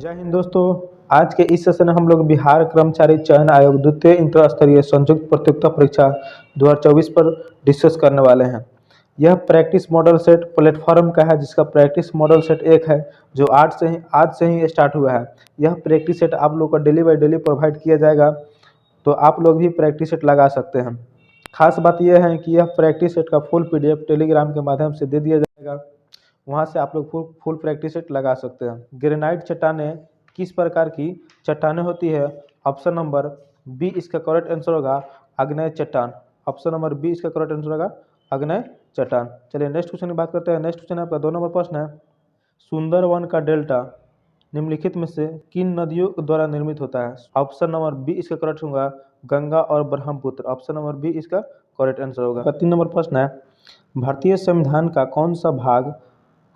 जय हिंद दोस्तों। आज के इस सेशन में हम लोग बिहार कर्मचारी चयन आयोग द्वितीय इंटर स्तरीय संयुक्त प्रतियोगिता परीक्षा 2024 पर डिस्कस करने वाले हैं। यह प्रैक्टिस मॉडल सेट प्लेटफॉर्म का है, जिसका प्रैक्टिस मॉडल सेट एक है जो आज से ही स्टार्ट हुआ है। यह प्रैक्टिस सेट आप लोग को डेली बाई डेली प्रोवाइड किया जाएगा, तो आप लोग भी प्रैक्टिस सेट लगा सकते हैं। खास बात यह है कि यह प्रैक्टिस सेट का फुल PDF टेलीग्राम के माध्यम से दे दिया जाएगा। वहाँ से आप लोग फुल प्रैक्टिस सेट लगा सकते हैं। ग्रेनाइट चट्टानें किस प्रकार की चट्टानें होती है? ऑप्शन नंबर बी इसका करेक्ट आंसर होगा आग्नेय चट्टान। ऑप्शन नंबर बी इसका करेक्ट आंसर होगा आग्नेय चट्टान। चलिए नेक्स्ट क्वेश्चन की बात करते हैं। नेक्स्ट क्वेश्चन आपका 2 नंबर प्रश्न है, सुंदरवन का डेल्टा निम्नलिखित में से किन नदियों द्वारा निर्मित होता है? ऑप्शन नंबर बी इसका करेक्ट होगा गंगा और ब्रह्मपुत्र। ऑप्शन नंबर बी इसका करेक्ट आंसर होगा। 3 नंबर प्रश्न है, भारतीय संविधान का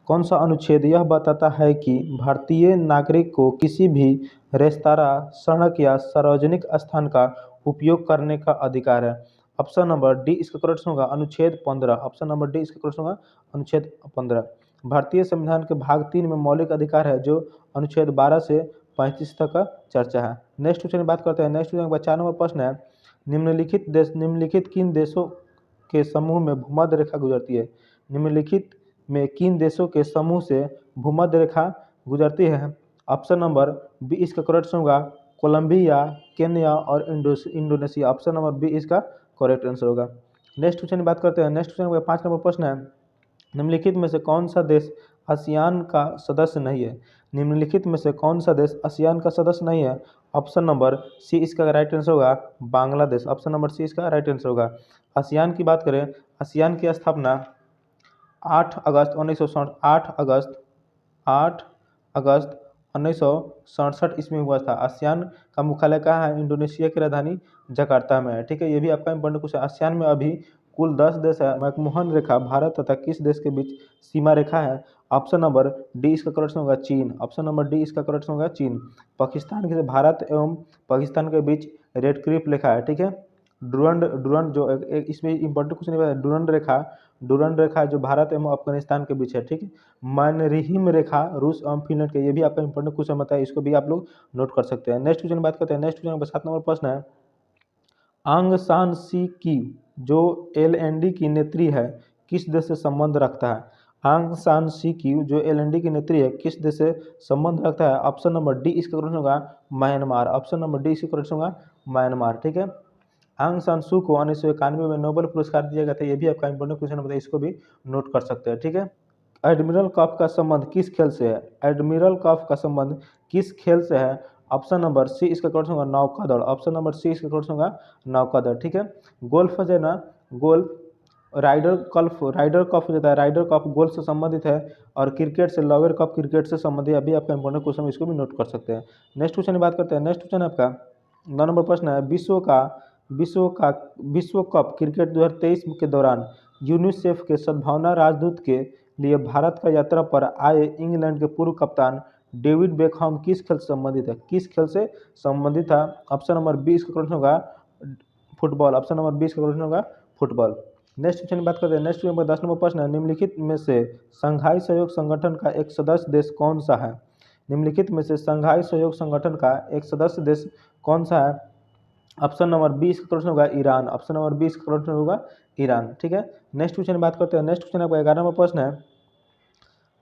कौन सा अनुच्छेद यह बताता है कि भारतीय नागरिक को किसी भी रेस्तरां, सड़क या सार्वजनिक स्थान का उपयोग करने का अधिकार है? ऑप्शन नंबर डी इसका करेक्ट होगा अनुच्छेद 15। ऑप्शन नंबर डी इसका करेक्ट होगा अनुच्छेद 15। भारतीय संविधान के भाग 3 में मौलिक अधिकार है, जो अनुच्छेद 12 से 35 तक का चर्चा है। नेक्स्ट क्वेश्चन की बात करते हैं। नेक्स्ट क्वेश्चन का 4 नंबर प्रश्न है, निम्नलिखित किन देशों के समूह में भूमध्य रेखा गुजरती है? निम्नलिखित में किन देशों के समूह से भूमध्य रेखा गुजरती है? ऑप्शन नंबर बी इसका करेक्ट होगा कोलंबिया, केन्या और इंडोनेशिया। ऑप्शन नंबर बी इसका करेक्ट आंसर होगा। नेक्स्ट क्वेश्चन की बात करते हैं। नेक्स्ट क्वेश्चन का 5 नंबर प्रश्न है, निम्नलिखित में से कौन सा देश आसियान का सदस्य नहीं है? निम्नलिखित में से कौन सा देश आसियान का सदस्य नहीं है? ऑप्शन नंबर सी इसका राइट आंसर होगा बांग्लादेश। ऑप्शन नंबर सी इसका राइट आंसर होगा। आसियान की बात करें, आसियान की स्थापना 8 अगस्त 1967 ईस्वी में हुआ था। आसियान का मुख्यालय कहाँ है? इंडोनेशिया की राजधानी जकार्ता में है। ठीक है, ये भी आपका इंपॉर्टेंट क्वेश्चन। आसियान में अभी कुल 10 देश है। मैकमोहन रेखा भारत तथा किस देश के बीच सीमा रेखा है? ऑप्शन नंबर डी इसका करेक्ट होगा चीन। ऑप्शन नंबर डी इसका करेक्ट होगा चीन। पाकिस्तान के भारत एवं पाकिस्तान के बीच रेड क्लिफ रेखा है। ठीक है, डूरंड जो एक इसमें इंपॉर्टेंट क्वेश्चन है, डूरंड रेखा जो भारत एवं अफगानिस्तान के बीच है। ठीक है, मैनरिहिम रेखा रूस एवं फिनलैंड के, ये भी आपका इंपॉर्टेंट क्वेश्चन बताया, इसको भी आप लोग नोट कर सकते हैं। नेक्स्ट क्वेश्चन बात करते हैं। नेक्स्ट क्वेश्चन 7 नंबर प्रश्न है, आंग सान सी की जो LND की नेत्री है किस देश से संबंध रखता है? आंग सान सी की जो LND की नेत्री है किस देश से संबंध रखता है? ऑप्शन नंबर डी इसका करेक्ट होगा म्यांमार। ऑप्शन नंबर डी इसका करेक्ट होगा म्यांमार। ठीक है, आंग सान सू को 1991 में नोबेल पुरस्कार दिया गया था, ये भी आपका इंपॉर्टेंट क्वेश्चन बताइए, इसको भी नोट कर सकते हैं। ठीक है, एडमिरल कप का संबंध किस खेल से है? एडमिरल कप का संबंध किस खेल से है? ऑप्शन नंबर सी इसका करेक्ट होगा नौकादौड़। ऑप्शन नंबर सी इसका करेक्ट होगा नौकादौड़। ठीक है, गोल्फ जो है ना, गोल्फ राइडर कप जो है, राइडर कप गोल्फ से संबंधित है, और क्रिकेट से लॉगर कप क्रिकेट से संबंधित, अभी आपका इंपॉर्टेंट क्वेश्चन, इसको भी नोट कर सकते हैं। नेक्स्ट क्वेश्चन की बात करते हैं। नेक्स्ट क्वेश्चन आपका 9 नंबर प्रश्न है, विश्व कप क्रिकेट 2023 के दौरान यूनिसेफ के सद्भावना राजदूत के लिए भारत का यात्रा पर आए इंग्लैंड के पूर्व कप्तान डेविड बेकहम किस खेल से संबंधित है? किस खेल से संबंधित था? ऑप्शन नंबर बी इसका करेक्ट होगा फुटबॉल। ऑप्शन नंबर बी इसका करेक्ट होगा फुटबॉल। नेक्स्ट क्वेश्चन की बात करते हैं। नेक्स्ट क्वेश्चन में 10 नंबर प्रश्न है, निम्नलिखित में से संघाई सहयोग संगठन का एक सदस्य देश कौन सा है? निम्नलिखित में से संघाई सहयोग संगठन का एक सदस्य देश कौन सा है? ऑप्शन नंबर बी इसका करेक्ट होगा ईरान। ऑप्शन नंबर बी इसका करेक्ट होगा ईरान। ठीक है, नेक्स्ट क्वेश्चन बात करते हैं। नेक्स्ट क्वेश्चन आपका 11 नंबर प्रश्न है,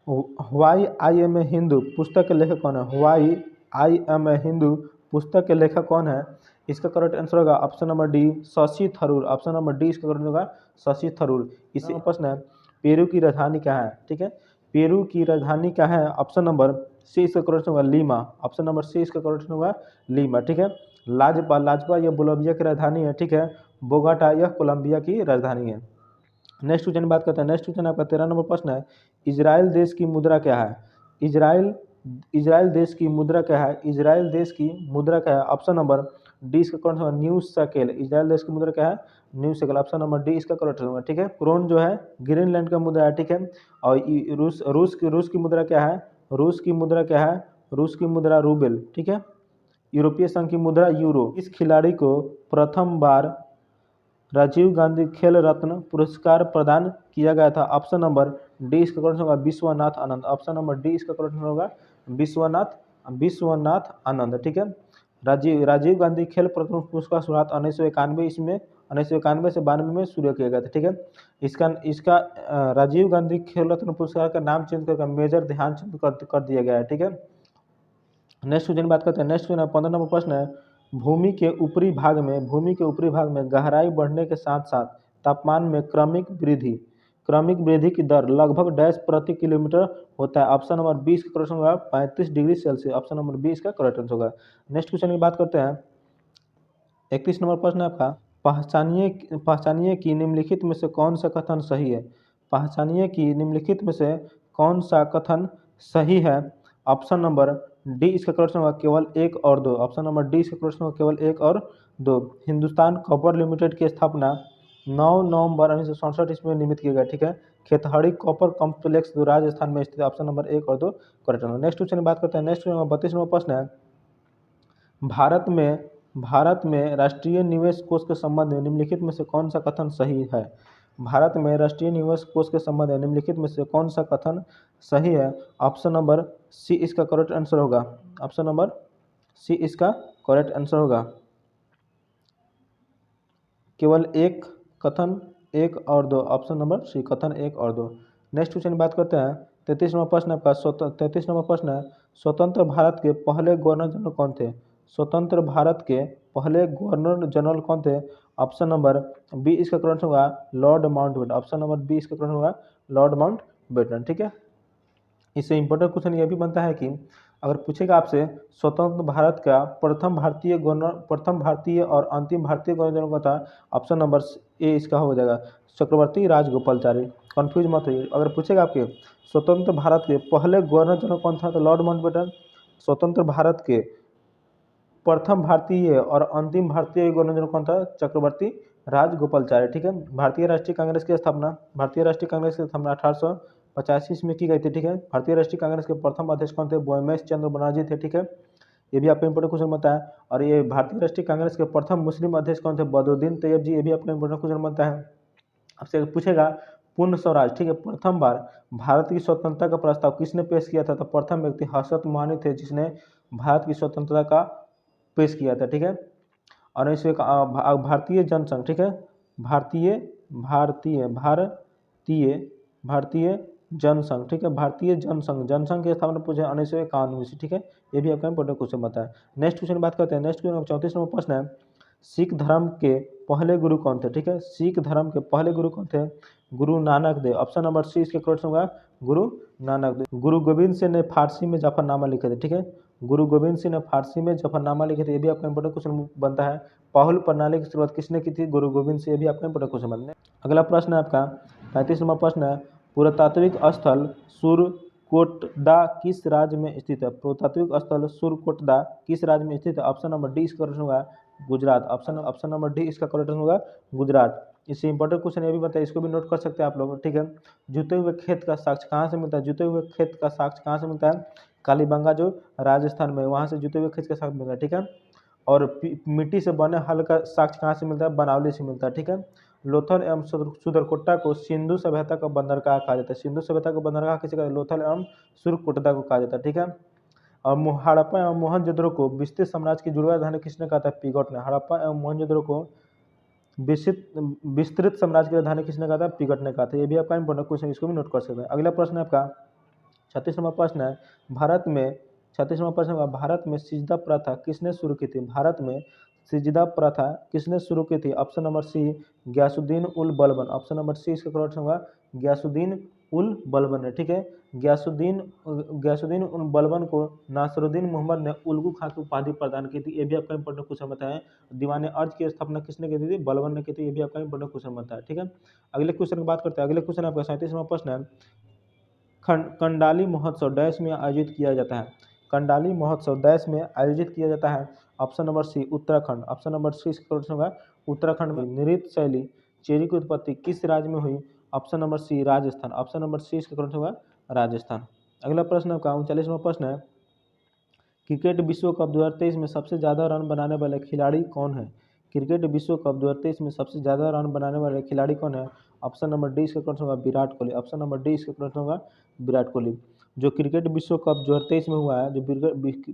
why I am a Hindu पुस्तक के लेखक कौन है? Why I am a Hindu पुस्तक के लेखक कौन है? इसका करेक्ट आंसर होगा option number D Shashi Tharoor. Option number D इसका करेक्ट होगा शशि थरूर। इसी प्रश्न है, पेरू की राजधानी क्या है? ठीक है, पेरू की राजधानी क्या है? ऑप्शन नंबर सी इसका करेक्ट होगा लीमा। ऑप्शन नंबर सी इसका करेक्ट होगा लीमा। ठीक है, लाजपा यह बोलिविया की राजधानी है। ठीक है, बोगाटा यह कोलंबिया की राजधानी है। नेक्स्ट क्वेश्चन बात करते हैं। नेक्स्ट क्वेश्चन आपका 13 नंबर प्रश्न है, इजराइल देश की मुद्रा क्या है? इजराइल देश की मुद्रा क्या है? इजराइल देश की मुद्रा क्या है? ऑप्शन नंबर डी इसका करेक्ट होगा न्यू शेकेल। इजराइल देश की मुद्रा क्या है? New shekel. Option number D इसका करेक्ट होगा। ठीक है, क्रोन जो है ग्रीनलैंड का मुद्रा है। ठीक है, और रूस की मुद्रा क्या है? रूस की मुद्रा क्या है? रूस की मुद्रा रूबेल। ठीक है, यूरोपीय संघ की मुद्रा यूरो। इस खिलाड़ी को प्रथम बार राजीव गांधी खेल रत्न पुरस्कार प्रदान किया गया था। ऑप्शन नंबर डी इसका करेक्ट होगा Vishwanath Anand. Option number D इसका करेक्ट होगा विश्वनाथ विश्वनाथ आनंद, ठीक है। राजीव गांधी खेल रत्न पुरस्कार शुरुआत 1991 इसमें 1991 से 92 में शुरू किया गया था, ठीक है। इसका इसका राजीव गांधी खेल रत्न पुरस्कार का नाम चेंज करके मेजर ध्यानचंद कर दिया गया है, ठीक है। नेक्स्ट क्वेश्चन बात करते हैं। नेक्स्ट क्वेश्चन 15 नंबर प्रश्न है, भूमि के ऊपरी भाग में गहराई बढ़ने के साथ साथ तापमान में क्रमिक वृद्धि की दर लगभग डैश प्रति किलोमीटर होता है। ऑप्शन नंबर 20 का करेक्ट होगा 35 डिग्री सेल्सियस। ऑप्शन नंबर 20 का करेक्ट आंसर होगा। नेक्स्ट क्वेश्चन की बात करते हैं। 31 नंबर प्रश्न है आपका, पहचानिए कि निम्नलिखित में से कौन सा कथन सही है। पहचानिए कि निम्नलिखित में से कौन सा कथन सही है। ऑप्शन नंबर डी इसका करेक्ट होगा केवल 1 और 2। ऑप्शन नंबर डी इसका करेक्ट होगा केवल 1 और 2। हिंदुस्तान कॉपर लिमिटेड की स्थापना 9 नवंबर 1967 ईस्वी में निमित्त किया गया, ठीक है। खेतहड़ी कॉपर कॉम्प्लेक्स जो राजस्थान में स्थित है। ऑप्शन नंबर 1 और 2 करेक्ट होगा। नेक्स्ट क्वेश्चन की बात करते हैं। नेक्स्ट 32 नंबर प्रश्न है, भारत में राष्ट्रीय निवेश कोष के संबंध में निम्नलिखित में से कौन सा कथन सही है। भारत में राष्ट्रीय निवेश कोष के संबंध में निम्नलिखित में से कौन सा कथन सही है। ऑप्शन नंबर सी इसका करेक्ट आंसर होगा। ऑप्शन नंबर सी इसका करेक्ट आंसर होगा। केवल एक कथन 1 और 2। ऑप्शन नंबर सी कथन 1 और 2। नेक्स्ट क्वेश्चन बात करते हैं। 33 नंबर प्रश्न आपका 33 नंबर प्रश्न है, स्वतंत्र भारत के पहले गवर्नर जनरल कौन थे। स्वतंत्र भारत के पहले गवर्नर जनरल कौन थे। ऑप्शन नंबर बी इसका करेक्ट होगा Lord Mountbatten. Option number B इसका करेक्ट होगा लॉर्ड माउंटबेटन, ठीक है। इससे इंपॉर्टेंट क्वेश्चन यह भी बनता है कि अगर पूछेगा आपसे स्वतंत्र भारत का प्रथम भारतीय और अंतिम भारतीय गवर्नर जनरल कौन था। ऑप्शन नंबर ए इसका हो जाएगा चक्रवर्ती राजगोपालचारी। कंफ्यूज मत होइए। अगर पूछेगा आपके स्वतंत्र भारत के पहले गवर्नर जनरल कौन था तो लॉर्ड माउंटबेटन। स्वतंत्र भारत के प्रथम भारतीय और अंतिम भारतीय गवर्नर जनरल कौन था चक्रवर्ती राजगोपालचारी, ठीक है। भारतीय राष्ट्रीय कांग्रेस की स्थापना 1885 में की गई थी, ठीक है। भारतीय राष्ट्रीय कांग्रेस के प्रथम अध्यक्ष कौन थे बोयमेश चंद्र बनर्जी थे, ठीक है। ये भी आपको इंपोर्टेंट क्वेश्चन बनता है। और ये भारतीय राष्ट्रीय कांग्रेस के प्रथम मुस्लिम अध्यक्ष कौन थे बदरुद्दीन तैयब जी। ये भी आपको इंपोर्टेंट क्वेश्चन बनता है। आपसे पूछेगा पूर्ण स्वराज, ठीक है, प्रथम बार भारत की स्वतंत्रता का प्रस्ताव किसने पेश किया था। तो प्रथम व्यक्ति हजरत मोहनी थे जिसने भारत की स्वतंत्रता का पेश किया था, ठीक है। और इसे भारतीय जनसंघ, ठीक है, भारतीय भारतीय भारतीय भारतीय जनसंघ, ठीक है, भारतीय जनसंघ की स्थापना पूछे 1951 में, ठीक है। ये भी आपका इंपोर्टेंट क्वेश्चन बनता है। नेक्स्ट क्वेश्चन बात करते हैं। नेक्स्ट क्वेश्चन 34 नंबर प्रश्न है, सिख धर्म के पहले गुरु कौन थे, ठीक है। सिख धर्म के पहले गुरु कौन थे गुरु नानक देव। ऑप्शन नंबर सी इसके करेक्ट होगा गुरु नानक देव। गुरु गोविंद सिंह ने फारसी में जफरनामा लिखे थे, ठीक है। गुरु गोविंद सिंह ने फारसी में जफरनामा लिखे थे। ये भी आपका इंपोर्टेंट क्वेश्चन बनता है। पाहुल प्रणाली की शुरुआत किसने की थी गुरु गोविंद सिंह। ये भी आपका इंपोर्टेंट क्वेश्चन बनता है। अगला प्रश्न है आपका 35 नंबर प्रश्न है, पुरातात्विक स्थल सुरकोटडा किस राज्य में स्थित है। पुरातात्विक स्थल सुरकोटडा किस राज्य में स्थित है। ऑप्शन नंबर डी इसका करेक्ट होगा गुजरात। ऑप्शन नंबर डी इसका करेक्ट होगा गुजरात। इससे इंपॉर्टेंट क्वेश्चन ये भी बनता है, इसको भी नोट कर सकते हैं आप लोग, ठीक है। जुते हुए खेत का साक्ष्य कहाँ से मिलता है। जुते हुए खेत का साक्ष्य कहाँ से मिलता है कालीबंगा जो राजस्थान में, वहाँ से जुते हुए खेत का साक्ष्य मिलता है, ठीक है। और मिट्टी से बने हल का साक्ष्य कहाँ से मिलता है बनावली से मिलता है, ठीक है। लोथल एवं सुदरकोटा को सिंधु सभ्यता का बंदरगाह कहा जाता है। सिंधु सभ्यता का बंदरगाह किसे कहते हैं लोथल एवं सुरकोटदा को कहा जाता है, ठीक है। और हड़प्पा एवं मोहनजोदड़ो को विस्तृत साम्राज्य की जुड़वा राजधानी किसने कहा था पिगोट ने। हड़प्पा एवं मोहनजोदड़ो को विस्तृत साम्राज्य की राजधानी किसने कहा था पिगोट ने कहा था। ये भी आपका इंपोर्टेंट क्वेश्चन, इसको भी नोट कर सकते हैं। अगला प्रश्न है आपका 36 नंबर प्रश्न है, भारत में 36 नंबर प्रश्न है, भारत में सिजदा प्रथा किसने शुरू की थी। भारत में सिजदा प्रथा किसने शुरू की थी। ऑप्शन नंबर सी गयासुद्दीन उल बलबन। ऑप्शन नंबर सी इसका करेक्ट होगा गयासुद्दीन उल बलबन है, ठीक है। गयासुद्दीन उल बलबन को नासरुद्दीन मोहम्मद ने उल्गू खां की उपाधि प्रदान की थी। ये भी आपका इंपोर्टेंट क्वेश्चन बनता है। दीवान अर्ज की स्थापना किसने की थी बलबन ने की थी। ये भी आपका इंपोर्टेंट क्वेश्चन बनता है, ठीक है। अगले क्वेश्चन की बात करते हैं। अगले क्वेश्चन आपका 37 नंबर प्रश्न है, कंडाली महोत्सव डैश में आयोजित किया जाता है। कंडाली महोत्सव डैश में आयोजित किया जाता है। Option number C Uttarakhand. Option number C इसका करेक्ट होगा उत्तराखंड में। नृत्य शैली चेरी की उत्पत्ति किस राज्य में हुई। Option number C Rajasthan. Option number C इसका करेक्ट होगा राजस्थान। अगला प्रश्न आपका 39वां प्रश्न है, क्रिकेट विश्व कप 2023 में सबसे ज़्यादा रन बनाने वाले खिलाड़ी कौन है। क्रिकेट विश्व कप 2023 में सबसे ज़्यादा रन बनाने वाले खिलाड़ी कौन है। ऑप्शन नंबर डी इसका करेक्ट होगा Virat Kohli. Option number D इसका करेक्ट होगा विराट कोहली। जो क्रिकेट विश्व कप 2023 में हुआ है, जो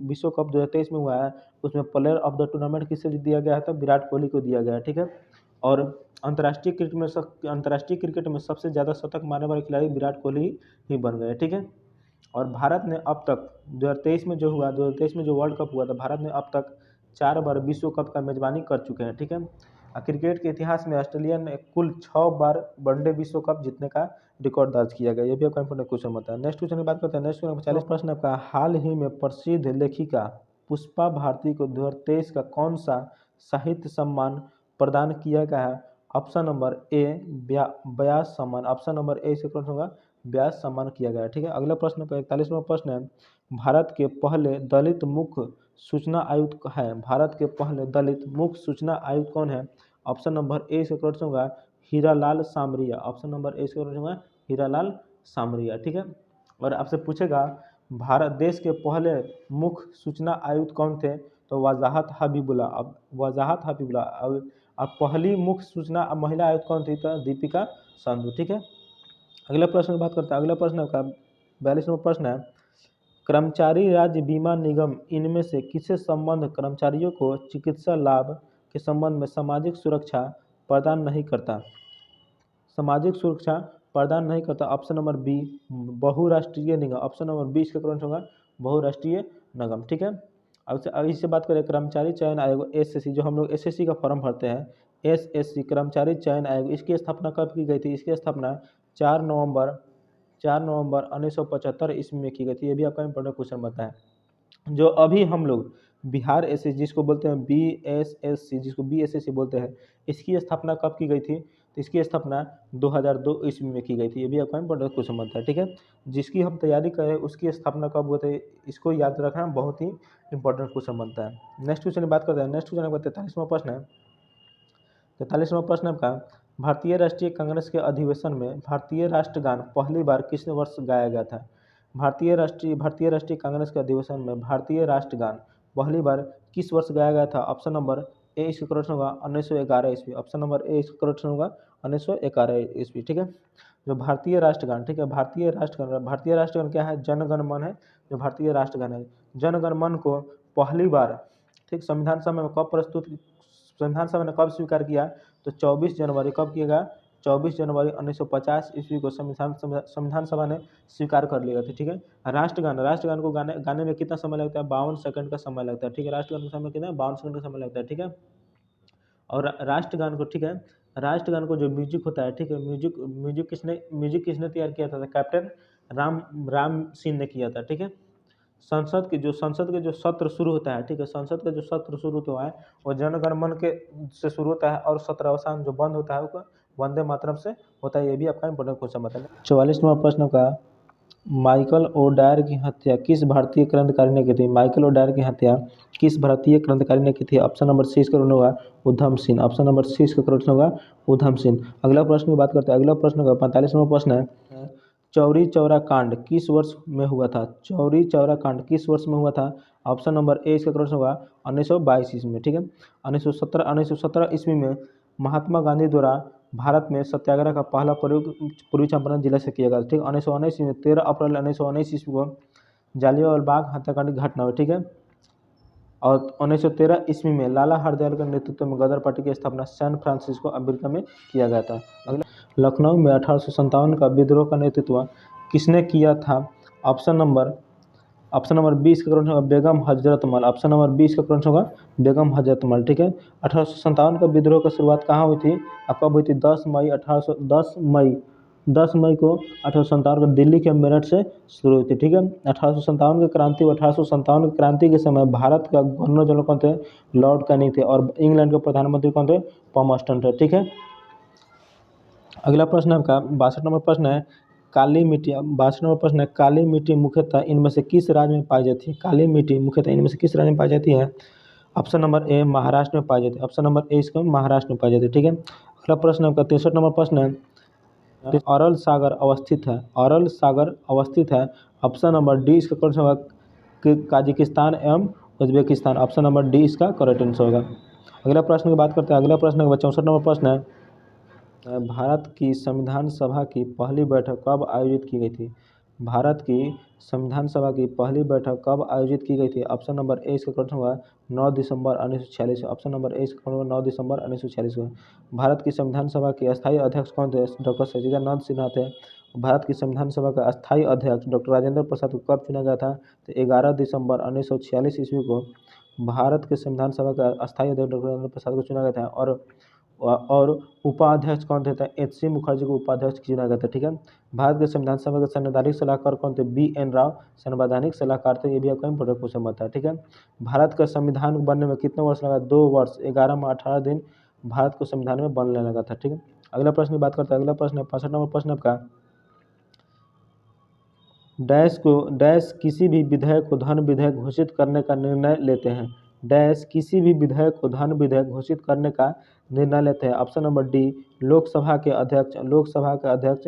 विश्व कप 2023 में हुआ है, उसमें प्लेयर ऑफ द टूर्नामेंट किसे दिया गया है? तो विराट कोहली को दिया गया है, ठीक है। और अंतर्राष्ट्रीय क्रिकेट में सबसे ज़्यादा शतक मारने वाले खिलाड़ी विराट कोहली ही बन गए, ठीक है। और भारत ने अब तक 2023 में जो हुआ, 2023 में जो वर्ल्ड कप हुआ था, भारत ने अब तक 4 बार विश्व कप का मेजबानी कर चुके हैं, ठीक है। क्रिकेट के इतिहास में ऑस्ट्रेलिया ने कुल 6 बार वनडे विश्व कप जीतने का रिकॉर्ड दर्ज किया गया। ये भी आपका इंपॉर्टेंट क्वेश्चन होता है। नेक्स्ट क्वेश्चन की बात करते हैं। नेक्स्ट क्वेश्चन 40 प्रश्न आपका, हाल ही में प्रसिद्ध लेखिका पुष्पा भारती को 2023 का कौन सा साहित्य सम्मान प्रदान किया गया है? ऑप्शन नंबर ए व्यास सम्मान, ऑप्शन नंबर ए से कौन होगा? व्यास सम्मान किया गया है, ठीक है। अगला प्रश्न का 41वां प्रश्न है, भारत के पहले दलित मुख्य सूचना आयुक्त है, भारत के पहले दलित मुख्य सूचना आयुक्त कौन है? ऑप्शन नंबर ए से कौन होगा? हीरालाल सामरिया, ऑप्शन नंबर ए से कौन होगा? हीरालाल सामरिया, ठीक है। और आपसे पूछेगा भारत देश के पहले मुख्य सूचना आयुक्त कौन थे? तो वजाहत हबीबुल्ला। अब वजाहत हबीबुल्ला। अब पहली मुख्य सूचना महिला आयुक्त कौन थी? तो दीपिका संधू, ठीक है। अगला प्रश्न की बात करते हैं। अगला प्रश्न का 42वां प्रश्न है, कर्मचारी राज्य बीमा निगम इनमें से किससे संबंध कर्मचारियों को चिकित्सा लाभ के संबंध में सामाजिक सुरक्षा प्रदान नहीं करता? सामाजिक सुरक्षा प्रदान नहीं करता। ऑप्शन नंबर बी बहुराष्ट्रीय निगम, ऑप्शन नंबर बी इसका कौन होगा? बहुराष्ट्रीय निगम, ठीक है। अब इससे बात करें कर्मचारी चयन आयोग एसएससी, जो हम लोग एसएससी का फॉर्म भरते हैं, एसएससी कर्मचारी चयन आयोग, इसकी स्थापना कब की गई थी? इसकी स्थापना 4 नवंबर 1975 ईस्वी में की गई थी। ये भी आपका इंपॉर्टेंट क्वेश्चन बनता है। जो अभी हम लोग बिहार एसएससी जिसको बोलते हैं बीएसएससी, जिसको बीएसएससी बोलते हैं, इसकी स्थापना कब की गई थी? तो इसकी स्थापना 2002 ईस्वी में की गई थी। ये भी आपका इंपॉर्टेंट क्वेश्चन बनता है, ठीक है। जिसकी हम तैयारी करें उसकी स्थापना कब हुआ था, इसको याद रखना बहुत ही इंपॉर्टेंट क्वेश्चन बनता है। नेक्स्ट क्वेश्चन की बात करते हैं। नेक्स्ट क्वेश्चन आपका 43वां प्रश्न है। 43वां प्रश्न आपका, भारतीय राष्ट्रीय कांग्रेस के अधिवेशन में भारतीय राष्ट्रगान पहली बार किस वर्ष गाया गया था? भारतीय राष्ट्रीय कांग्रेस के अधिवेशन में भारतीय राष्ट्रगान पहली बार किस वर्ष गाया गया था? ऑप्शन नंबर ए इसका करेक्ट होगा 1911 ईस्वी, ऑप्शन नंबर ए इसका करेक्ट होगा 1911 ईस्वी, ठीक है। जो भारतीय राष्ट्रगान, ठीक है, भारतीय राष्ट्रगान क्या है? जनगण मन है जो भारतीय राष्ट्रगान है। जनगण मन को पहली बार, ठीक, संविधान सभा ने कब स्वीकार किया? तो 24 जनवरी, कब किया गया? 24 जनवरी 1950 ईस्वी को संविधान सभा ने स्वीकार कर लिया था, ठीक है। राष्ट्रगान को गाने में कितना समय लगता है? 52 सेकंड का समय लगता है, ठीक है। राष्ट्रगान का समय कितना? 52 सेकंड का समय लगता है, ठीक है। और राष्ट्रगान को, ठीक है, राष्ट्रगान को जो म्यूजिक होता है, ठीक है, म्यूजिक किसने तैयार किया था? कैप्टन राम सिंह ने किया था, ठीक है। संसद के जो सत्र शुरू होता है, ठीक है, संसद का जो सत्र शुरू होता है वो जनगण मन के से शुरू होता है, और सत्रावसान जो बंद होता है वो वंदे मातरम से होता है। ये भी आपका इंपॉर्टेंट क्वेश्चन बताना। 44वां प्रश्न का, माइकल ओडायर की हत्या किस भारतीय क्रांतिकारी ने की थी? माइकल ओडायर की हत्या किस भारतीय क्रांतिकारी ने की थी? ऑप्शन नंबर सी इसका करेक्ट होगा Udham Singh, option number C इसका करेक्ट होगा उधम सिंह। अगला प्रश्न की बात करते हैं। अगला प्रश्न का 45वां प्रश्न है, चौरी चौरा कांड किस वर्ष में हुआ था? चौरी चौरा कांड किस वर्ष में हुआ था? ऑप्शन नंबर ए इसका करेक्ट होगा 1922 ईस्वी में, ठीक है। 1917 ईस्वी में महात्मा गांधी द्वारा भारत में सत्याग्रह का पहला प्रयोग पूर्वी चंपारण जिले से किया गया, ठीक है। 1919 ईस्वी में 13 अप्रैल 1919 ईस्वी को जालियांवाला बाग हत्याकांड की घटना हुई, ठीक है। और 1913 ईस्वी में लाला हरदयाल के नेतृत्व में गदर पार्टी की स्थापना सैन फ्रांसिस्को अमेरिका में किया गया था। अगला, लखनऊ में 1857 का विद्रोह का नेतृत्व किसने किया था? ऑप्शन नंबर 20 का करेक्ट होगा बेगम हजरत महल, ऑप्शन नंबर 20 का करेक्ट होगा बेगम हजरत महल, ठीक है। 1857 का विद्रोह की शुरुआत कहाँ हुई थी? कब हुई थी? 10 मई को 1857 को दिल्ली के मेरठ से शुरू हुई थी, ठीक है। 1857 की क्रांति के समय भारत का गवर्नर जनरल कौन थे? लॉर्ड कैनिंग थे। और इंग्लैंड के प्रधानमंत्री कौन थे? पॉमस्टन थे, ठीक है। अगला प्रश्न आपका 62 नंबर प्रश्न है, काली मिट्टी। 62 नंबर प्रश्न है, काली मिट्टी मुख्यतः इनमें से किस राज्य में पाई जाती है? काली मिट्टी मुख्यतः इनमें से किस राज्य में पाई जाती है? ऑप्शन नंबर ए महाराष्ट्र में पाई जाती है, ऑप्शन नंबर ए इसका महाराष्ट्र में पाई जाती है, ठीक है। अगला प्रश्न आपका 63 नंबर प्रश्न है, अरल सागर अवस्थित है, ऑप्शन नंबर डी इसका करेक्ट होगा काजाकिस्तान एवं उज्बेकिस्तान, ऑप्शन नंबर डी इसका करेक्ट आंसर होगा। अगला प्रश्न की बात करते हैं। अगला प्रश्न 64 नंबर प्रश्न है, भारत की संविधान सभा की पहली बैठक कब आयोजित की गई थी? भारत की संविधान सभा की पहली बैठक कब आयोजित की गई थी? ऑप्शन नंबर ए इसका करेक्ट होगा 9 दिसंबर 1946। ऑप्शन नंबर ए इसका करेक्ट होगा 9 दिसंबर 1946 को। भारत की संविधान सभा के अस्थायी अध्यक्ष कौन थे? डॉक्टर सच्चिदानंद सिन्हा थे। भारत की संविधान सभा का अस्थायी अध्यक्ष डॉक्टर राजेंद्र प्रसाद को कब चुना गया था? तो 11 दिसंबर 1946 ईस्वी को भारत के संविधान सभा का अस्थायी अध्यक्ष डॉक्टर राजेंद्र प्रसाद को चुना गया था। और उपाध्यक्ष कौन थे? एच सी मुखर्जी को उपाध्यक्ष चुना गया था। ठीक है। भारत के संविधान सभा के संवैधानिक सलाहकार कौन थे? बी.एन. राव संवैधानिक सलाहकार थे। ये भी आपका इंपोर्टेंट क्वेश्चन बनता है। ठीक है। भारत का संविधान बनने में कितने वर्ष लगा? 2 वर्ष 11 माह 18 दिन भारत को संविधान में बनने लगा था। ठीक है। अगला प्रश्न की बात करते हैं। अगला प्रश्न है 65 नंबर प्रश्न आपका, डैश किसी भी विधेयक को धन विधेयक घोषित करने का निर्णय लेते हैं। डैश किसी भी विधेयक को धन विधेयक घोषित करने का निर्णय लेते हैं। ऑप्शन नंबर डी लोकसभा के अध्यक्ष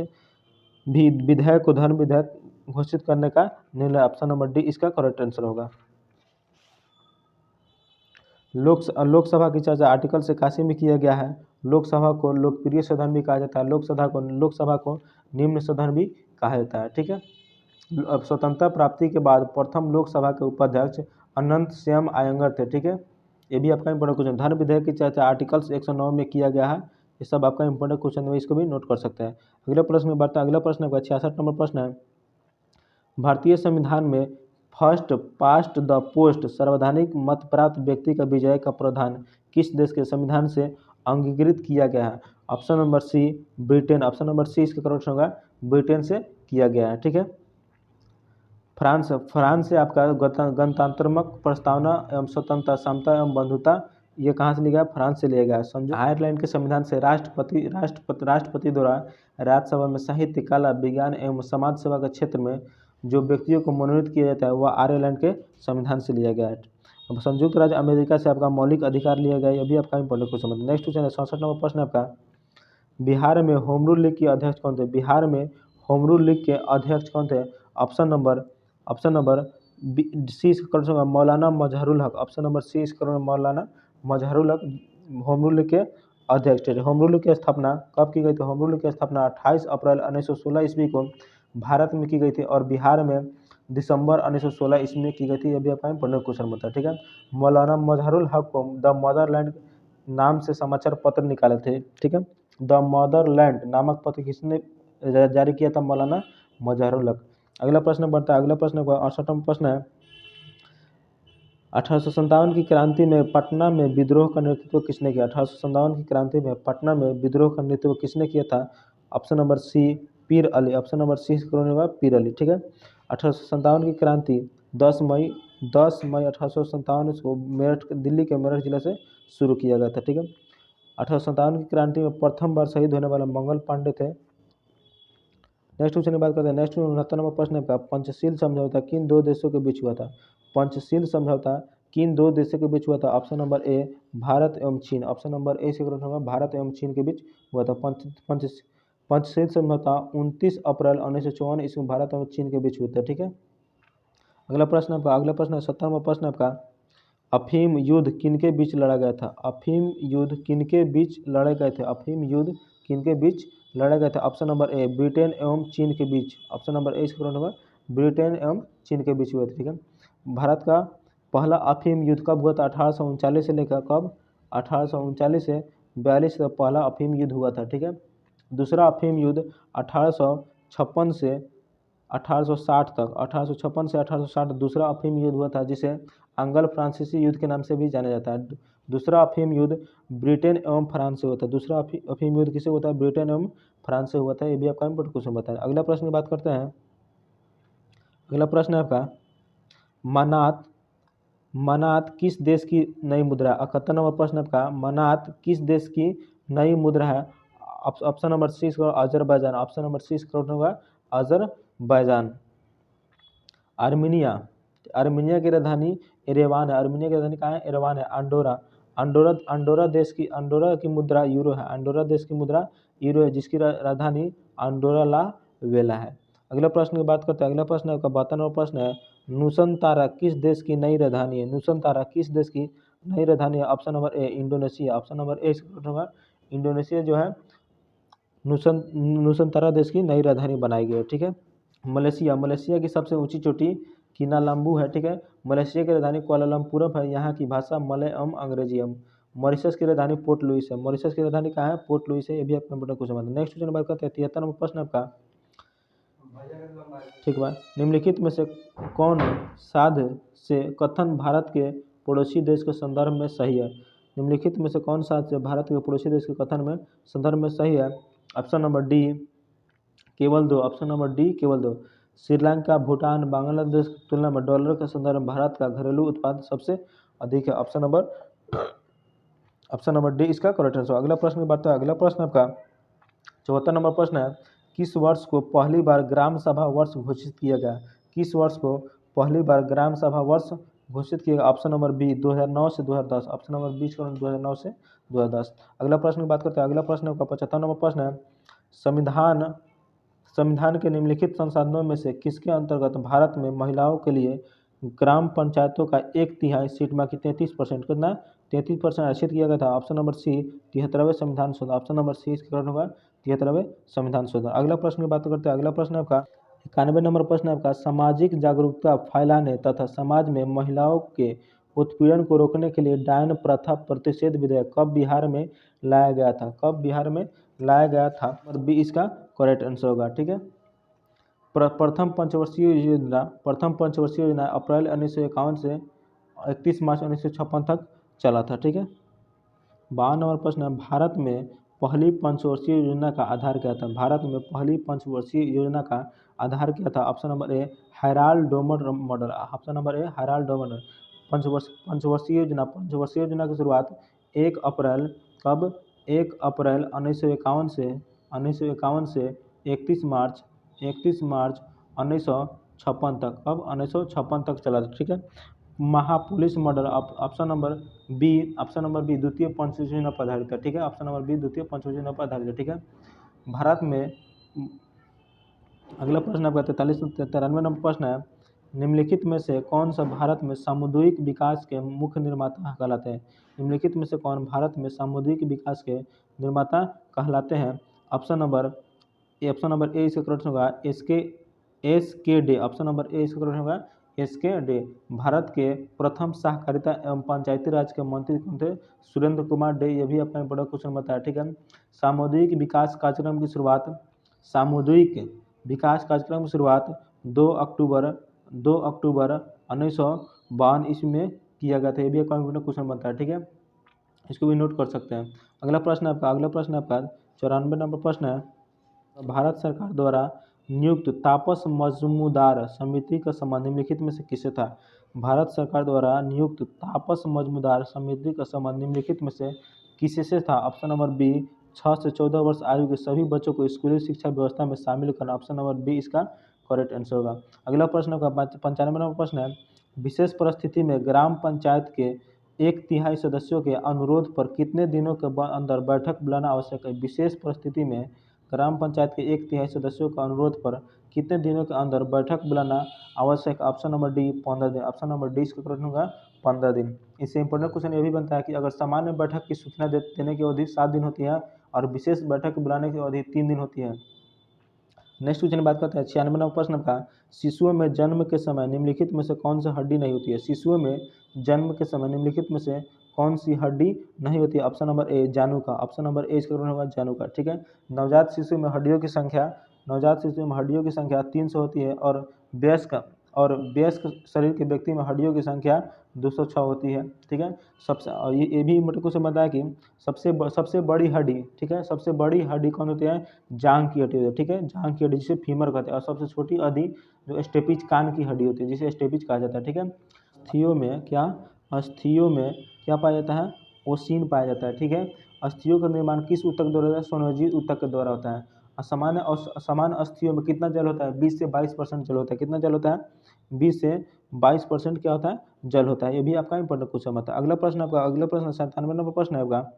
भी विधेयक को धन विधेयक घोषित करने का निर्णय। ऑप्शन नंबर डी इसका करेक्ट आंसर होगा। लोकसभा की चर्चा आर्टिकल 81 में किया गया है। लोकसभा को लोकप्रिय सदन भी कहा जाता है। लोकसभा को निम्न सदन भी कहा जाता है। ठीक है। स्वतंत्रता प्राप्ति के बाद प्रथम लोकसभा के उपाध्यक्ष अनंत श्याम अयंगर थे। ठीक है। ये भी आपका इंपोर्टेंट क्वेश्चन। धन विधेयक की चर्चा आर्टिकल्स 109 में किया गया है। ये सब आपका इंपोर्टेंट क्वेश्चन है, इसको भी नोट कर सकते हैं। अगले प्रश्न में बढ़ते हैं। अगला प्रश्न है 66 नंबर प्रश्न है, भारतीय संविधान में फर्स्ट पास्ट द पोस्ट सर्वधानिक मत प्राप्त व्यक्ति का विजय का प्रावधान किस देश के संविधान से अंगीकृत किया गया है? Option number C Britain. Option number C इसका करेक्ट होगा ब्रिटेन से किया गया है। ठीक है। फ्रांस से आपका गणतंत्रात्मक प्रस्तावना एवं स्वतंत्रता समता एवं बंधुता ये कहाँ से लिया गया? फ्रांस से लिया गया है। संयुक्त आयरलैंड के संविधान से राष्ट्रपति द्वारा राज्यसभा में साहित्य कला विज्ञान एवं समाज सेवा के क्षेत्र में जो व्यक्तियों को मनोनीत किया जाता है वह आयरलैंड के संविधान से लिया गया है। अब संयुक्त राज्य अमेरिका से आपका मौलिक अधिकार लिया गया है। ये भी आपका इंपॉर्टेंट क्वेश्चन है। नेक्स्ट क्वेश्चन है 67 नंबर प्रश्न आपका, बिहार में होम रूल लीग के अध्यक्ष कौन थे? बिहार में होम रूल लीग के अध्यक्ष कौन थे? ऑप्शन नंबर सी इसका करेक्ट होगा मौलाना मजहरुल हक। ऑप्शन नंबर सी इसका करेक्ट मौलाना मजहरुल हक होम रूल लीग के अध्यक्ष थे। होम रूल लीग की स्थापना कब की गई थी? होम रूल लीग की स्थापना 28 अप्रैल 1916 ईस्वी को भारत में की गई थी और बिहार में दिसंबर 1916 ईस्वी में की गई थी। ये भी आपका इंपोर्टेंट क्वेश्चन बनता है। ठीक है। मौलाना मजहरुल हक को द मदरलैंड नाम से समाचार पत्र निकाले थे। ठीक है। द मदरलैंड नामक पत्र किसने जारी किया था? मौलाना मजहरुल हक। अगला प्रश्न बढ़ता है। अगला प्रश्न 68वां प्रश्न है, 1857 की क्रांति में पटना में विद्रोह का नेतृत्व किसने किया? 1857 की क्रांति में पटना में विद्रोह का नेतृत्व किसने किया था? ऑप्शन नंबर सी पीर अली। ऑप्शन नंबर सी होगा पीर अली। ठीक है। 1857 की क्रांति 10 मई 1857 को दिल्ली के मेरठ जिले से शुरू किया गया था। ठीक है। 1857 की क्रांति में प्रथम बार शहीद होने वाले मंगल पांडे थे। नेक्स्ट क्वेश्चन की बात करते हैं। नेक्स्ट 69 नंबर प्रश्न है, पंचशील समझौता किन दो देशों के बीच हुआ था? पंचशील समझौता किन दो देशों के बीच हुआ था? ऑप्शन नंबर ए भारत एवं चीन। ऑप्शन नंबर ए से होगा भारत एवं चीन के बीच हुआ था। पंचशील समझौता 29 अप्रैल 1954 ईस्वी भारत एवं चीन के बीच हुआ था। ठीक है। अगला प्रश्न है 70 नंबर प्रश्न आपका, अफीम युद्ध किनके बीच लड़ा गया था? अफीम युद्ध किनके बीच लड़े गए थे? अफीम युद्ध किनके बीच लड़े गए थे? ऑप्शन नंबर ए ब्रिटेन एवं चीन के बीच। ऑप्शन नंबर ए इसका होगा ब्रिटेन एवं चीन के बीच हुए थे। ठीक है। भारत का पहला अफीम युद्ध कब हुआ था? 1839 से लेकर कब? 1839 से 42 तक पहला अफीम युद्ध हुआ था। ठीक है। दूसरा अफीम युद्ध 1856 से 1860 तक 1856 से 1860 दूसरा अफीम युद्ध हुआ था, जिसे एंग्लो फ्रांसीसी युद्ध के नाम से भी जाना जाता है। दूसरा अफीम युद्ध ब्रिटेन एवं फ्रांस से हुआ था। दूसरा अफीम युद्ध किसे हुआ था? ब्रिटेन एवं फ्रांस से हुआ था। ये भी आपका इंपोर्टेंट क्वेश्चन बताया। अगला प्रश्न की बात करते हैं। अगला प्रश्न है आपका, मनात किस देश की नई मुद्रा? 71 नंबर प्रश्न आपका, मनात किस देश की नई मुद्रा है? Option number C Azerbaijan. Option number C होगा अजरबैजान। आर्मीनिया की राजधानी एरेवान है। आर्मीनिया की राजधानी कहाँ है? एरेवान है। अंडोरा की मुद्रा यूरो है। अंडोरा देश की मुद्रा यूरो है, जिसकी राजधानी अंडोरा ला वेला है। अगला प्रश्न की बात करते हैं। अगला प्रश्न आपका 72 नंबर प्रश्न है, नुसंतारा किस देश की नई राजधानी है? नुसंतारा किस देश की नई राजधानी है? ऑप्शन नंबर ए इंडोनेशिया। ऑप्शन नंबर ए होगा इंडोनेशिया जो है नुसंतारा देश की नई राजधानी बनाई गई है। ठीक है। मलेशिया, मलेशिया की सबसे ऊंची चोटी किनालम्बू है, ठीक है। मलेशिया की राजधानी कुआलालंपुर है। यहाँ की भाषा मलयालम अंग्रेजियम। मॉरिशस की राजधानी पोर्ट लुइस है। मॉरिशस की राजधानी कहाँ है? पोर्ट लुइस है। ये भी आपका इंपॉर्टेंट क्वेश्चन है। नेक्स्ट क्वेश्चन बात करते हैं 73 नंबर प्रश्न आपका, ठीक है। निम्नलिखित में से कौन साध से कथन भारत के पड़ोसी देश के संदर्भ में सही है? निम्नलिखित में से कौन साध से भारत के पड़ोसी देश के कथन में संदर्भ में सही है? ऑप्शन नंबर डी केवल दो, ऑप्शन नंबर डी केवल दो। श्रीलंका, भूटान, बांग्लादेश की तुलना में डॉलर के संदर्भ में भारत का घरेलू उत्पाद सबसे अधिक है। ऑप्शन नंबर डी इसका करेक्ट आंसर। अगला प्रश्न की बात है। अगला प्रश्न आपका 74 नंबर प्रश्न है, किस वर्ष को पहली बार ग्राम सभा वर्ष घोषित किया गया? किस वर्ष को पहली बार ग्राम सभा वर्ष घोषित किया गया? ऑप्शन नंबर बी 2009 से 2010। ऑप्शन नंबर बी 2009 से 2010। अगला प्रश्न की बात करते हैं। अगला प्रश्न आपका 75 नंबर प्रश्न है, संविधान के निम्नलिखित संसाधनों में से किसके अंतर्गत भारत में महिलाओं के लिए ग्राम पंचायतों का 1/3 सीट में की 33% कितना 33% आरक्षित किया गया था? ऑप्शन नंबर सी 73वें संविधान शोधन। ऑप्शन नंबर सी इसका करेक्ट होगा 73वें संविधान शोधन। अगला प्रश्न की बात करते हैं। अगला प्रश्न आपका 91 नंबर प्रश्न आपका, सामाजिक जागरूकता फैलाने तथा समाज में महिलाओं के उत्पीड़न को रोकने के लिए डायन प्रथा प्रतिषेध विधेयक कब बिहार में लाया गया था? कब बिहार में लाया गया था? और बी इसका करेक्ट आंसर होगा, ठीक है। प्रथम पंचवर्षीय योजना अप्रैल 1951 से 31 मार्च 1956 तक चला था, ठीक है। 52 नंबर प्रश्न है, भारत में पहली पंचवर्षीय योजना का आधार क्या था? भारत में पहली पंचवर्षीय योजना का आधार क्या था? ऑप्शन नंबर ए Herald Domar model. Option number ए हैराल्ड डोमर। पंचवर्षीय योजना की शुरुआत 1 अप्रैल कब? 1 अप्रैल 1951 से 31 मार्च 1956 तक, अब 1956 तक चला था, ठीक है। महापुलिस मॉडल ऑप्शन नंबर बी द्वितीय पंचवर्षीय योजना पर आधारित है, ठीक है। ऑप्शन नंबर बी द्वितीय पंचवर्षीय योजना पर आधारित है, ठीक है। भारत में अगला प्रश्न आपका 93 नंबर प्रश्न है, निम्नलिखित में से कौन सा भारत में सामुदायिक विकास के मुख्य निर्माता कहलाते हैं? निम्नलिखित में से कौन भारत में सामुदायिक विकास के निर्माता कहलाते हैं? ऑप्शन नंबर ए इसका करेक्ट होगा एस के डे। ऑप्शन नंबर ए इसका करेक्ट होगा एस के डे। भारत के प्रथम सहकारिता एवं पंचायती राज के मंत्री कौन थे? सुरेंद्र कुमार डे। ये भी अपना बड़ा क्वेश्चन बताया, ठीक है। सामुदायिक विकास कार्यक्रम की शुरुआत 2 अक्टूबर 1952 ईस्वी में किया गया था। ये भी एक क्वेश्चन बनता है, ठीक है। इसको भी नोट कर सकते हैं। अगला प्रश्न आपका 94 नंबर प्रश्न है, भारत सरकार द्वारा नियुक्त तापस मजमूदार समिति का संबंध निम्नलिखित में से किससे था? भारत सरकार द्वारा नियुक्त तापस मजमूदार समिति का संबंध निम्नलिखित में से किससे था? ऑप्शन नंबर बी 6 से 14 वर्ष आयु के सभी बच्चों को स्कूली शिक्षा व्यवस्था में शामिल करना। ऑप्शन नंबर बी इसका करेक्ट आंसर होगा। अगला प्रश्न का 95 नंबर प्रश्न है, विशेष परिस्थिति में ग्राम पंचायत के 1/3 सदस्यों के अनुरोध पर कितने दिनों के अंदर बैठक बुलाना आवश्यक है? विशेष परिस्थिति में ग्राम पंचायत के 1/3 सदस्यों के अनुरोध पर कितने दिनों के अंदर बैठक बुलाना आवश्यक? ऑप्शन नंबर डी 15 दिन। ऑप्शन नंबर डी इसका करेक्ट होगा 15 दिन। इससे इंपॉर्टेंट क्वेश्चन ये भी बनता है कि अगर सामान्य बैठक की सूचना देने की अवधि 7 दिन होती है और विशेष बैठक बुलाने की अवधि 3 दिन होती है। नेक्स्ट क्वेश्चन बात करते हैं 96 नंबर प्रश्न का, शिशुओं में जन्म के समय निम्नलिखित में से कौन सी हड्डी नहीं होती है? शिशुओं में जन्म के समय निम्नलिखित में से कौन सी हड्डी नहीं होती है? ऑप्शन नंबर ए जानुका। ऑप्शन नंबर ए इसका होगा जानुका, ठीक है। नवजात शिशु में हड्डियों की संख्या 300 होती है और वयस्क शरीर के व्यक्ति में हड्डियों की संख्या 206 होती है, ठीक है। सबसे और ये भी मेरे को से पता है कि सबसे बड़ी हड्डी, ठीक है, सबसे बड़ी हड्डी कौन होती है? जांघ की हड्डी होती है, ठीक है। जांघ की हड्डी जिसे फीमर कहते हैं। और सबसे छोटी हड्डी जो स्टेपिज कान की हड्डी होती है जिसे स्टेपिज कहा जाता है, ठीक है। अस्थियों में क्या पाया जाता है? ओसिन पाया जाता है, ठीक है। अस्थियों का निर्माण किस ऊतक द्वारा होता है? सोनोजीव ऊतक के द्वारा होता है। सामान्य अस्थियों में कितना जल होता है? 20 से 22% जल होता है। कितना जल होता है? 20 से 22% क्या होता है? जल होता है। ये भी आपका इंपॉर्टेंट क्वेश्चन होता है। अगला प्रश्न 97 नंबर प्रश्न है आपका,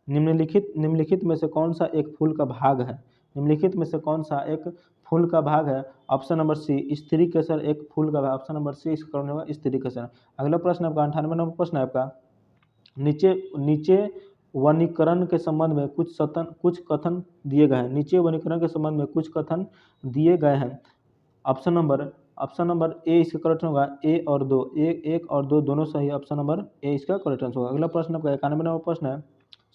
निम्नलिखित में से कौन सा एक फूल का भाग है? निम्नलिखित में से कौन सा एक फूल का भाग है? ऑप्शन नंबर सी स्त्री केसर एक फूल का भाग। ऑप्शन नंबर सी इसका कौन होगा? स्त्री केसर। अगला प्रश्न आपका 98 नंबर प्रश्न है आपका, नीचे वनीकरण के संबंध में कुछ कथन दिए गए हैं। नीचे वनीकरण के संबंध में कुछ कथन दिए गए हैं। ऑप्शन नंबर ए इसका करेक्ट होगा। ए और दो, एक और दो दोनों सही, ऑप्शन नंबर ए इसका करेक्ट आंसर होगा। अगला प्रश्न आपका 91 नंबर प्रश्न है,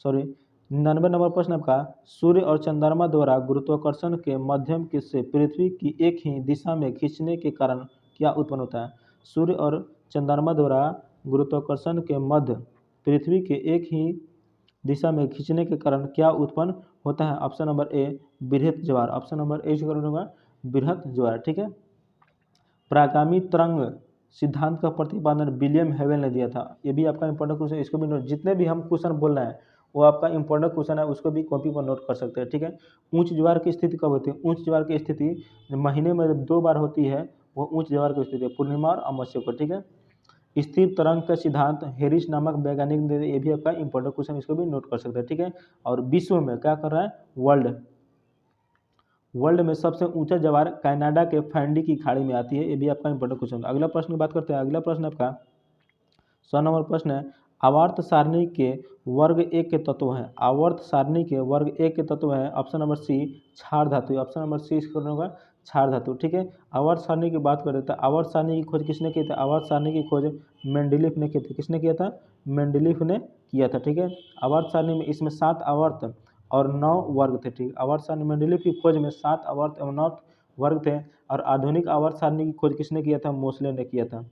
सॉरी 99 नंबर प्रश्न आपका, सूर्य और चंद्रमा द्वारा गुरुत्वाकर्षण के माध्यम के से पृथ्वी की एक ही दिशा में खींचने के कारण क्या उत्पन्न होता है? सूर्य और चंद्रमा द्वारा गुरुत्वाकर्षण के मध्य पृथ्वी के एक ही दिशा में खींचने के कारण क्या उत्पन्न होता है? ऑप्शन नंबर ए बृहत ज्वार, ऑप्शन नंबर ए इसका करेक्ट होगा बृहत ज्वार। ठीक है। प्रागामी तरंग सिद्धांत का प्रतिपादन विलियम हेवल ने दिया था। ये भी आपका इंपॉर्टेंट क्वेश्चन है, इसको भी नोट, जितने भी हम क्वेश्चन बोल रहे हैं वो आपका इंपॉर्टेंट क्वेश्चन है, उसको भी कॉपी पर नोट कर सकते हैं। ठीक है। ऊंच ज्वार की स्थिति कब होती है? ऊंच ज्वार की स्थिति महीने में जब 2 बार होती है वो ऊंच ज्वार की स्थिति है, पूर्णिमा और अमावस्या को। ठीक है। स्थिर तरंग का सिद्धांत हेरिस नामक वैज्ञानिक ने, ये भी आपका इंपॉर्टेंट क्वेश्चन, इसको भी नोट कर सकते हैं। ठीक है। और विश्व में क्या कर रहा है? वर्ल्ड में सबसे ऊंचा ज्वार कनाडा के फैंडी की खाड़ी में आती है। ये भी आपका इंपॉर्टेंट क्वेश्चन है। अगला प्रश्न की बात करते हैं। अगला प्रश्न आपका 100 नंबर प्रश्न है, आवर्त सारणी के वर्ग एक के तत्व हैं। आवर्त सारणी के वर्ग एक के तत्व हैं। ऑप्शन नंबर सी क्षार धातु, ऑप्शन नंबर सी इसका होगा क्षार धातु। ठीक है। आवर्त सारणी की बात करें तो आवर्त सारणी की खोज किसने की थी? आवर्त सारणी की खोज मेंडलीफ ने की थी। किसने किया था? मेंडलीफ ने किया था। ठीक है। आवर्त सारणी में इसमें 7 आवर्त और 9 वर्ग थे। ठीक, आवर्त सारणी मेंडलीफ की खोज में 7 आवर्त एवं 9 वर्ग थे। और आधुनिक आवर्त सारणी की खोज किसने किया था? मोसले ने किया था।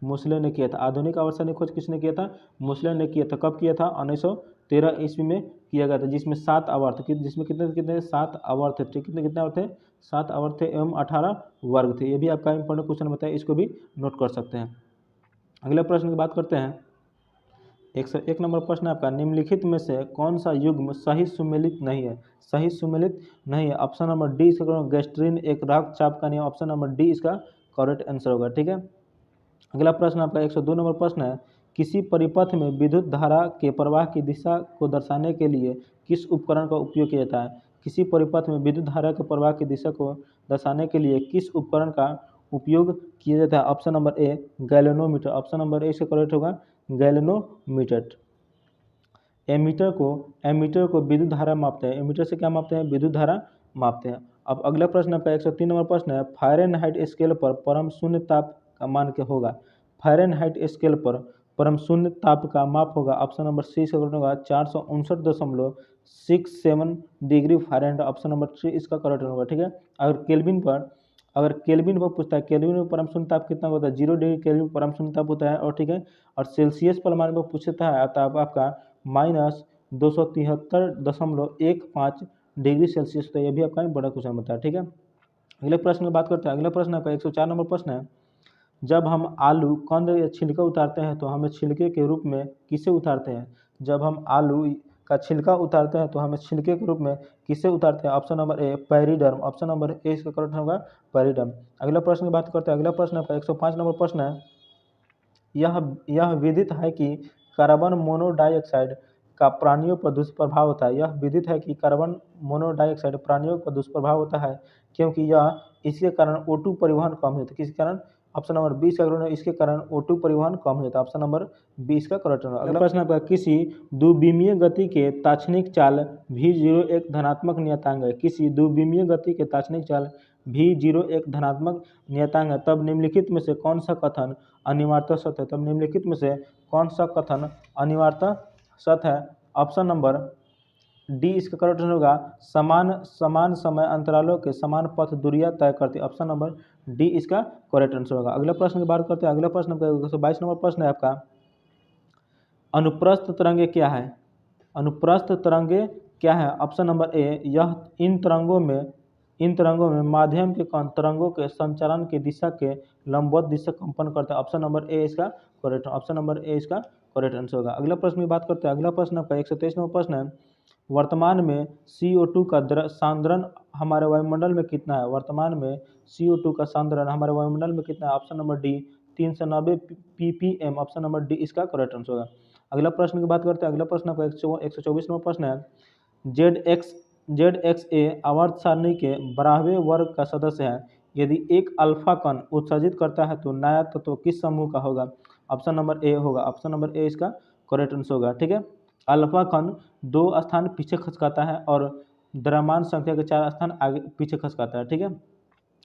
मोसले ने किया था। आधुनिक आवर्त सारणी खोज किसने किया था? मोसले ने किया था। कब किया था? 1913 ईस्वी में किया गया था, जिसमें 7 आवर्त, जिसमें कितने कितने 7 आवर्त थे। ठीक, कितने कितने आवर्त थे? 7 आवर्त थे एवं 18 वर्ग थे। ये भी आपका इंपॉर्टेंट क्वेश्चन बताया, इसको भी नोट कर सकते हैं। अगले प्रश्न की बात करते हैं। 101 नंबर प्रश्न है आपका, निम्नलिखित में से कौन सा युग्म सही सुमेलित नहीं है? सही सुमेलित नहीं है। ऑप्शन नंबर डी इसका गैस्ट्रीन एक रक्तचाप का नियम, ऑप्शन नंबर डी इसका करेक्ट आंसर होगा। ठीक है। अगला प्रश्न आपका 102 नंबर प्रश्न है, किसी परिपथ में विद्युत धारा के प्रवाह की दिशा को दर्शाने के लिए किस उपकरण का उपयोग किया जाता है? किसी परिपथ में विद्युत धारा के प्रवाह की दिशा को दर्शाने के लिए किस उपकरण का उपयोग किया जाता है? Option number A galvanometer, option number A इसका करेक्ट होगा गैल्वेनोमीटर। एमीटर को विद्युत धारा मापते हैं। एमीटर से क्या मापते हैं? विद्युत धारा मापते हैं। अब अगला प्रश्न आपका 103 नंबर प्रश्न है, फारेनहाइट स्केल पर परम शून्य ताप का मान क्या होगा? फारेनहाइट स्केल पर परम शून्य ताप का माप होगा। ऑप्शन नंबर सी इसका करेक्ट होगा 459.67 degree Fahrenheit, option number C इसका करेक्ट होगा। ठीक है। अगर केल्विन पर पूछता है, केल्विन में परम शून्य ताप कितना होता है? 0 डिग्री केल्विन परम शून्य ताप होता है। और ठीक है, और सेल्सियस परमाणु पर पूछता है ताप आपका -273.15 डिग्री सेल्सियस होता है। यह भी आपका बड़ा क्वेश्चन होता है। ठीक है। अगले प्रश्न की बात करते हैं। अगला प्रश्न आपका 104 नंबर प्रश्न है, जब हम आलू कंद या छिलका उतारते हैं तो हमें छिलके के रूप में किसे उतारते हैं? जब हम आलू का छिलका उतारते हैं तो हमें छिलके के रूप में किसे उतारते हैं? Option number A periderm, option number A इसका करेक्ट होगा पैरीडर्म। अगला प्रश्न की बात करते हैं। अगला प्रश्न आपका 105 नंबर प्रश्न है, यह विदित है कि कार्बन मोनोडाइऑक्साइड का प्राणियों पर दुष्प्रभाव होता है। यह विदित है कि कार्बन मोनोडाइऑक्साइड प्राणियों पर दुष्प्रभाव होता है क्योंकि यह इसके कारण O2 परिवहन कम होता है। किसके कारण? ऑप्शन नंबर बी इसका करेक्ट है, इसके कारण O2 परिवहन कम हो जाता है। ऑप्शन नंबर बी इसका करेक्ट होगा। अगला प्रश्न आपका, किसी द्विविमीय गति के ताक्षणिक चाल v0 एक धनात्मक नियतांक है। किसी द्विविमीय गति के ताक्षणिक चाल v0 एक धनात्मक नियतांक है, तब निम्नलिखित में से कौन सा कथन अनिवार्यतः सत्य है? तब निम्नलिखित में से कौन सा कथन अनिवार्यतः सत्य है? ऑप्शन नंबर डी इसका करेक्ट होगा समान समय अंतरालों के समान पथ दूरियां तय करती है। ऑप्शन नंबर डी इसका करेक्ट आंसर होगा। अगला प्रश्न की बात करते हैं। अगला प्रश्न 122 नंबर प्रश्न है आपका, अनुप्रस्थ तरंगे क्या है? अनुप्रस्थ तरंगे क्या है? ऑप्शन नंबर ए यह इन तरंगों में माध्यम के कण तरंगों के संचालन की दिशा के लंबवत दिशा कंपन करता है। ऑप्शन नंबर ए इसका करेक्ट, ऑप्शन नंबर ए इसका करेक्ट आंसर होगा। अगला प्रश्न की बात करते हैं। अगला प्रश्न आपका 123 नंबर प्रश्न है, वर्तमान में CO2 का सांद्रण हमारे वायुमंडल में कितना है? वर्तमान में CO2 का सांद्रण हमारे वायुमंडल में कितना है? Option number D 390 ppm, option number D इसका करेक्ट आंसर होगा। अगला प्रश्न की बात करते हैं। अगला प्रश्न आपका 124 नंबर प्रश्न है, ZXA आवर्त सारणी के 12वें वर्ग का सदस्य है। यदि एक अल्फा कण उत्सर्जित करता है तो नया तत्व किस समूह का होगा? ऑप्शन नंबर ए होगा, ऑप्शन नंबर ए इसका करेक्ट आंसर होगा। ठीक है। अल्फा कण 2 स्थान पीछे खसकाता है और द्रव्यमान संख्या के 4 स्थान आगे पीछे खसकाता है। ठीक है,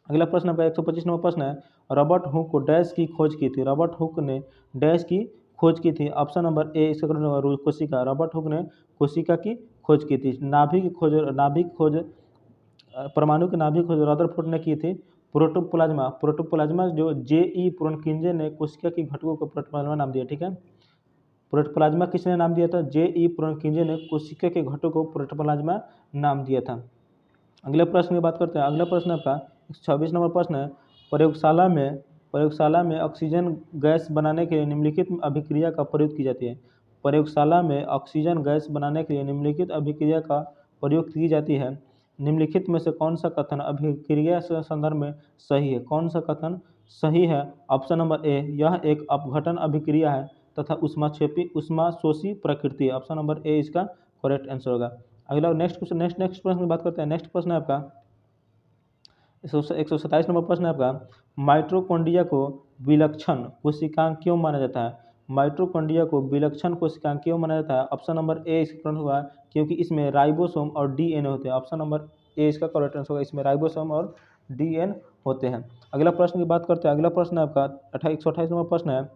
अगला प्रश्न आपका 125 नंबर प्रश्न है, रॉबर्ट हुक को डैश की खोज की थी। रॉबर्ट हुक ने डैश की खोज की थी। ऑप्शन नंबर ए इसका करेक्ट होगा कोशिका। रॉबर्ट हुक ने कोशिका की खोज की थी। नाभिक खोज परमाणु की नाभिक खोज रदरफोर्ड ने की थी। प्रोटोप्लाज्मा जो जे.ई. प्रोनकिंजे ने कोशिका की घटकों को प्रोटोप्लाज्मा नाम दिया। ठीक है, प्रोटोप्लाज्मा किसने नाम दिया था? जे.ई. प्रोनकिंजे ने कोशिका के घटकों को प्रोटोप्लाज्मा नाम दिया था। अगले प्रश्न की बात करते हैं। अगला प्रश्न आपका 26 नंबर प्रश्न है, प्रयोगशाला में ऑक्सीजन गैस बनाने के लिए निम्नलिखित अभिक्रिया का प्रयोग की जाती है। प्रयोगशाला में ऑक्सीजन गैस बनाने के लिए निम्नलिखित अभिक्रिया का प्रयोग की जाती है। निम्नलिखित में से कौन सा कथन अभिक्रिया के संदर्भ में सही है? कौन सा कथन सही है? ऑप्शन नंबर ए, यह एक अपघटन अभिक्रिया है तथा उष्माशोषी प्रकृति है। ऑप्शन नंबर ए इसका करेक्ट आंसर होगा। अगला नेक्स्ट प्रश्न की बात करते हैं। नेक्स्ट प्रश्न है आपका 127 नंबर प्रश्न है आपका, माइटोकॉन्ड्रिया को विलक्षण कोशिकांग क्यों माना जाता है? माइटोकॉन्ड्रिया को विलक्षण कोशिकांग क्यों माना जाता है? ऑप्शन नंबर ए इसका करेक्ट होगा, क्योंकि इसमें राइबोसोम और डीएनए होते हैं। ऑप्शन नंबर ए इसका करेक्ट आंसर होगा, इसमें राइबोसोम और डीएनए होते हैं। अगला प्रश्न की बात करते हैं। अगला प्रश्न है आपका 128 नंबर प्रश्न है,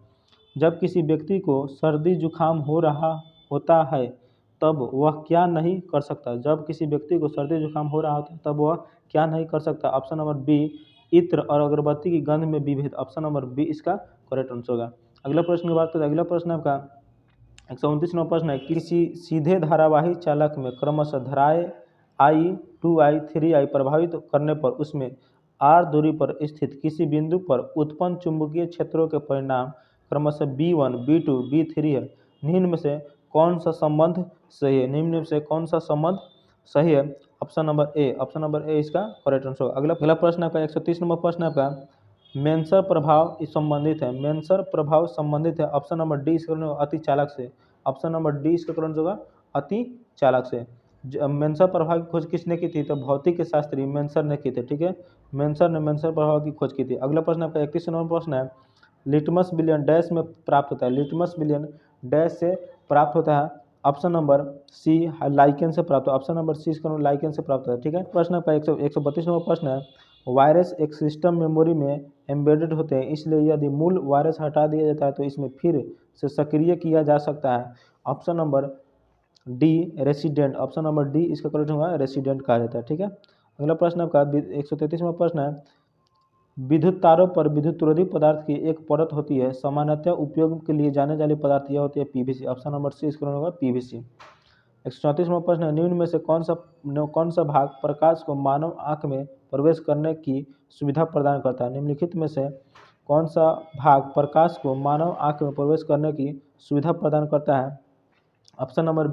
जब किसी व्यक्ति को सर्दी जुकाम हो रहा होता है तब वह क्या नहीं कर सकता? जब किसी व्यक्ति को सर्दी जुकाम हो रहा होता है तब वह क्या नहीं कर सकता? ऑप्शन नंबर बी, इत्र और अगरबत्ती की गंध में विभेद। ऑप्शन नंबर बी इसका करेक्ट आंसर होगा। अगला प्रश्न की बात करें। अगला प्रश्न आपका 129 नंबर प्रश्न है, किसी सीधे धारावाही चालक में क्रमशः धाराएं I, 2I, 3I प्रभावित करने पर उसमें r दूरी पर स्थित किसी बिंदु पर उत्पन्न चुंबकीय क्षेत्रों के परिणाम क्रमशः B1, B2, B3 है। निम्न में से कौन सा संबंध सही है? निम्न में से कौन सा संबंध सही है? ऑप्शन नंबर ए इसका करेक्ट आंसर होगा। अगला प्रश्न आपका 130 नंबर प्रश्न आपका, मेंसर प्रभाव संबंधित है। मेंसर प्रभाव संबंधित है। ऑप्शन नंबर डी इसका अति चालक से। ऑप्शन नंबर डी इसका करेक्ट होगा अति चालक से। मेंसर प्रभाव की खोज किसने की थी? तो भौतिक शास्त्री मेंसर ने की थी। ठीक है, मेंसर ने मेंसर प्रभाव की खोज की थी। अगला प्रश्न आपका 31 नंबर प्रश्न है, लिटमस विलयन डैश में प्राप्त होता है। लिटमस विलयन डैश से प्राप्त होता है। ऑप्शन नंबर सी लाइकेन से प्राप्त है। ऑप्शन नंबर सी इसका लाइकेन से प्राप्त होता है। ठीक है, प्रश्न आपका 132 नंबर प्रश्न है, वायरस एक सिस्टम मेमोरी में एम्बेडेड होते हैं, इसलिए यदि मूल वायरस हटा दिया जाता है तो इसमें फिर से सक्रिय किया जा सकता है। Option number D resident. Option number D इसका करेक्ट होगा रेसिडेंट कहा जाता है। ठीक है, अगला प्रश्न आपका 133वां प्रश्न है, विद्युत तारों पर विद्युतरोधी पदार्थ की एक परत होती है, सामान्यतः उपयोग के लिए जाने वाली पदार्थ यह होती है पीवीसी। ऑप्शन नंबर सी इसका होगा पीवीसी। 134वां प्रश्न है, निम्न में से कौन सा भाग प्रकाश को मानव आँख में प्रवेश करने की सुविधा प्रदान करता है? निम्नलिखित में से कौन सा भाग प्रकाश को मानव आँख में प्रवेश करने की सुविधा प्रदान करता है? Option number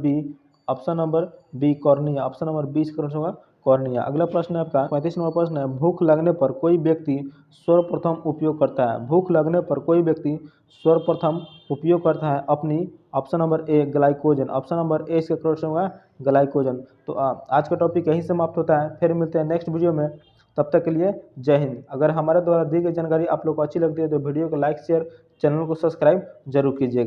B cornea. Option number B इसका करेक्ट होगा कॉर्निया। अगला प्रश्न है आपका 35 नंबर प्रश्न है, भूख लगने पर कोई व्यक्ति सर्वप्रथम उपयोग करता है। भूख लगने पर कोई व्यक्ति सर्वप्रथम उपयोग करता है अपनी। Option number A glycogen. Option number A इसका करेक्ट होगा ग्लाइकोजन। तो आज का टॉपिक यहीं समाप्त होता है, फिर मिलते हैं नेक्स्ट वीडियो में। तब तक के लिए जय हिंद। अगर हमारे द्वारा दी गई जानकारी आप लोग को अच्छी लगती है तो वीडियो को लाइक शेयर, चैनल को सब्सक्राइब जरूर कीजिएगा।